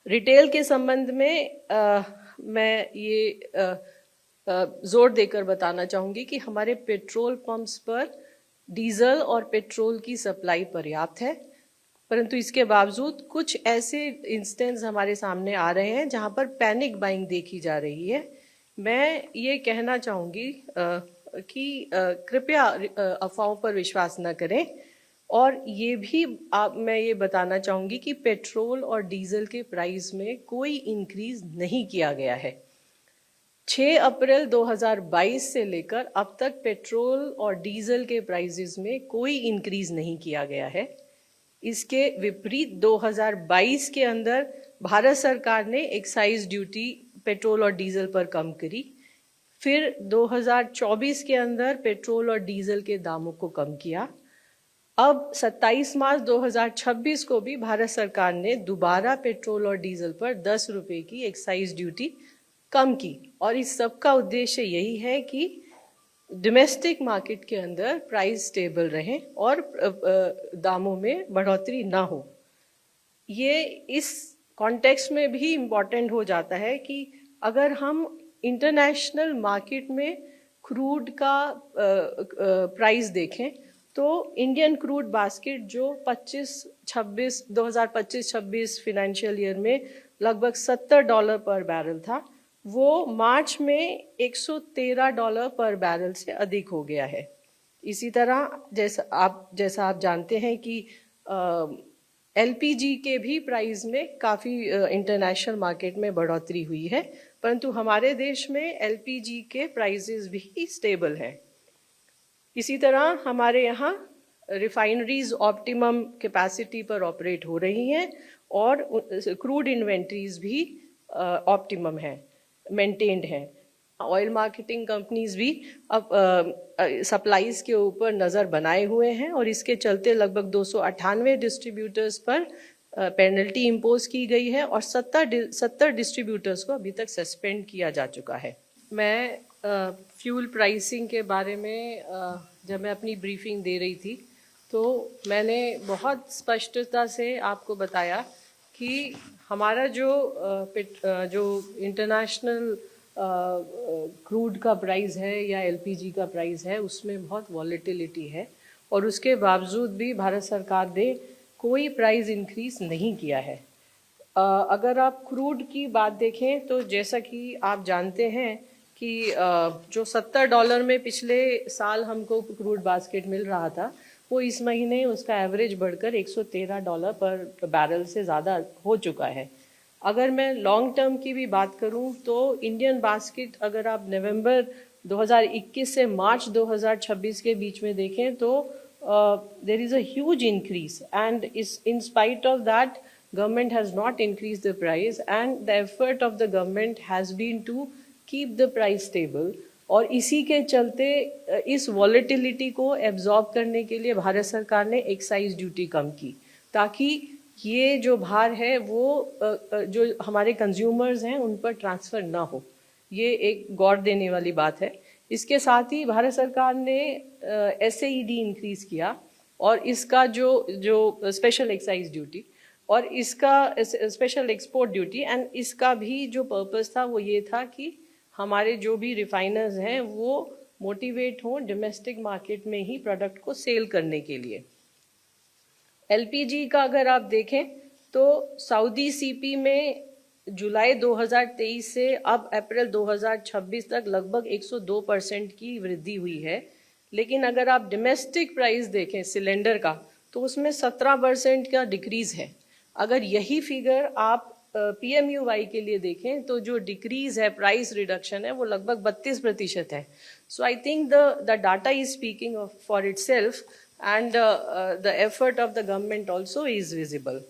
Retail के संबंध में मैं ये जोर देकर बताना चाहूँगी कि हमारे पेट्रोल पंप्स पर डीजल और पेट्रोल की सप्लाई पर्याप्त है, परंतु इसके बावजूद कुछ ऐसे इंस्टेंस हमारे सामने आ रहे हैं जहां पर पैनिक बाइंग देखी जा रही है। मैं ये कहना चाहूँगी कि कृपया अफवाहों पर विश्वास न करें, और ये भी मैं ये बताना चाहूँगी कि पेट्रोल और डीजल के प्राइस में कोई इंक्रीज नहीं किया गया है। 6 अप्रैल 2022 से लेकर अब तक पेट्रोल और डीजल के प्राइसेस में कोई इंक्रीज नहीं किया गया है। इसके विपरीत 2022 के अंदर भारत सरकार ने एक्साइज ड्यूटी पेट्रोल और डीजल पर कम करी। फिर 2024 के अंदर पेट्रोल और डीजल के दामों को कम किया। अब 27 मार्च 2026 को भी भारत सरकार ने दोबारा पेट्रोल और डीजल पर 10 रुपए की एक्साइज ड्यूटी कम की, और इस सब का उद्देश्य यही है कि डोमेस्टिक मार्केट के अंदर प्राइस स्टेबल रहे और दामों में बढ़ोतरी ना हो। ये इस कॉन्टेक्स्ट में भी इम्पॉर्टेंट हो जाता है कि अगर हम इंटरनेशनल मार्केट में क्रूड का प्राइस देखें तो इंडियन क्रूड बास्केट जो 2025-26 फाइनेंशियल ईयर में लगभग $70 पर बैरल था, वो मार्च में $113 पर बैरल से अधिक हो गया है। इसी तरह जैसा आप जानते हैं कि एलपीजी के भी प्राइस में काफ़ी इंटरनेशनल मार्केट में बढ़ोतरी हुई है, परंतु हमारे देश में एलपीजी के प्राइसेस भी स्टेबल हैं। इसी तरह हमारे यहाँ रिफाइनरीज ऑप्टिमम कैपेसिटी पर ऑपरेट हो रही हैं और क्रूड इन्वेंट्रीज भी ऑप्टिमम है, मेंटेन्ड है। ऑयल मार्केटिंग कंपनीज भी अब सप्लाईज के ऊपर नज़र बनाए हुए हैं और इसके चलते लगभग 298 डिस्ट्रीब्यूटर्स पर पेनल्टी इम्पोज की गई है और 70 डिस्ट्रीब्यूटर्स को अभी तक सस्पेंड किया जा चुका है। मैं फ्यूल प्राइसिंग के बारे में जब मैं अपनी ब्रीफिंग दे रही थी तो मैंने बहुत स्पष्टता से आपको बताया कि हमारा जो इंटरनेशनल क्रूड का प्राइस है या एलपीजी का प्राइस है उसमें बहुत वॉलेटिलिटी है, और उसके बावजूद भी भारत सरकार ने कोई प्राइस इंक्रीज नहीं किया है। अगर आप क्रूड की बात देखें तो जैसा कि आप जानते हैं कि जो $70 में पिछले साल हमको क्रूड बास्केट मिल रहा था, वो इस महीने उसका एवरेज बढ़कर $113 पर बैरल से ज़्यादा हो चुका है। अगर मैं लॉन्ग टर्म की भी बात करूं तो इंडियन बास्केट अगर आप नवंबर 2021 से मार्च 2026 के बीच में देखें तो there is a huge increase, and in spite of that government has not increased the price, and the effort of the government has been to keep the price stable। और इसी के चलते इस वॉलेटिलिटी को एब्जॉर्ब करने के लिए भारत सरकार ने एक्साइज ड्यूटी कम की, ताकि ये जो भार है वो जो हमारे कंज्यूमर्स हैं उन पर ट्रांसफ़र ना हो। ये एक गौर देने वाली बात है। इसके साथ ही भारत सरकार ने SAED इंक्रीज़ किया, और इसका जो स्पेशल एक्साइज ड्यूटी और इसका स्पेशल एक्सपोर्ट ड्यूटी, एंड इसका भी जो पर्पस था वो ये था कि हमारे जो भी रिफाइनर्स हैं वो मोटिवेट हों डोमेस्टिक मार्केट में ही प्रोडक्ट को सेल करने के लिए। एलपीजी का अगर आप देखें तो सऊदी सीपी में जुलाई 2023 से अब अप्रैल 2026 तक लगभग 102% की वृद्धि हुई है, लेकिन अगर आप डोमेस्टिक प्राइस देखें सिलेंडर का तो उसमें 17% का डिक्रीज़ है। अगर यही फिगर आप PMUY के लिए देखें तो जो डिक्रीज है, प्राइस रिडक्शन है, वो लगभग 32% है। So I think the data is speaking for itself, and the effort of the government also is visible.